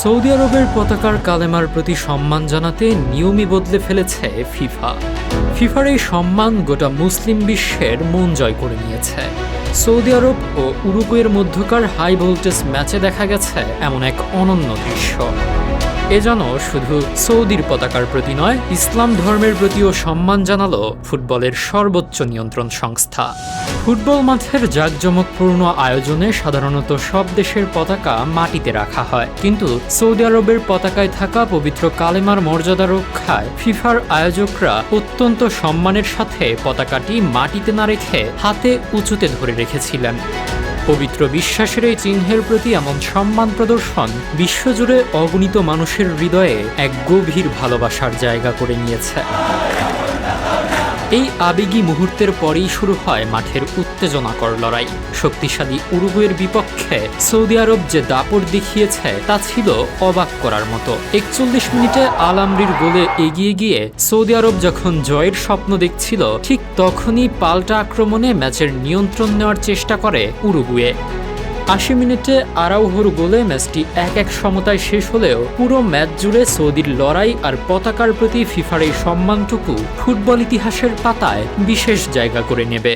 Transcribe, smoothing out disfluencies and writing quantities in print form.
Saudi আরবের পতাকার কালেমার প্রতি সম্মান জানাতে নিয়মই বদলে ফেলেছে ফিফা। ফিফার এই সম্মান গোটা মুসলিম বিশ্বের মন জয় করে নিয়েছে। সৌদি আরব ও উরুগুয়ের মধ্যকার হাই ভোল্টেজ ম্যাচে দেখা গেছে এমন এক অনন্য দৃশ্য। এ যেন শুধু সৌদির পতাকার প্রতি নয়, ইসলাম ধর্মের প্রতিও সম্মান জানালো ফুটবলের সর্বোচ্চ নিয়ন্ত্রণ সংস্থা। ফুটবল মাঠের জাঁকজমকপূর্ণ আয়োজনে সাধারণত সব দেশের পতাকা মাটিতে রাখা হয়, কিন্তু সৌদি আরবের পতাকায় থাকা পবিত্র কালেমার মর্যাদা রক্ষায় ফিফার আয়োজকরা অত্যন্ত সম্মানের সাথে পতাকাটি মাটিতে না রেখে হাতে উঁচুতে ধরে রেখেছিলেন। পবিত্র বিশ্বাসের এই চিহ্নের প্রতি এমন সম্মান প্রদর্শন বিশ্বজুড়ে অগণিত মানুষের হৃদয়ে এক গভীর ভালোবাসার জায়গা করে নিয়েছে। এই আবেগী মুহূর্তের পরেই শুরু হয় মাঠের উত্তেজনাকর লড়াই। শক্তিশালী উরুগুয়ের বিপক্ষে সৌদি আরব যে দাপট দেখিয়েছে তা ছিল অবাক করার মতো। ৪১ মিনিটে আল আমরির গোলে এগিয়ে গিয়ে সৌদি আরব যখন জয়ের স্বপ্ন দেখছিল, ঠিক তখনই পাল্টা আক্রমণে ম্যাচের নিয়ন্ত্রণ নেওয়ার চেষ্টা করে উরুগুয়ে। ৮০ মিনিটে আরাউহোর গোলে ম্যাচটি ১-১ সমতায় শেষ হলেও পুরো ম্যাচ জুড়ে সৌদির লড়াই আর পতাকার প্রতি ফিফার এই সম্মানটুকু ফুটবল ইতিহাসের পাতায় বিশেষ জায়গা করে নেবে।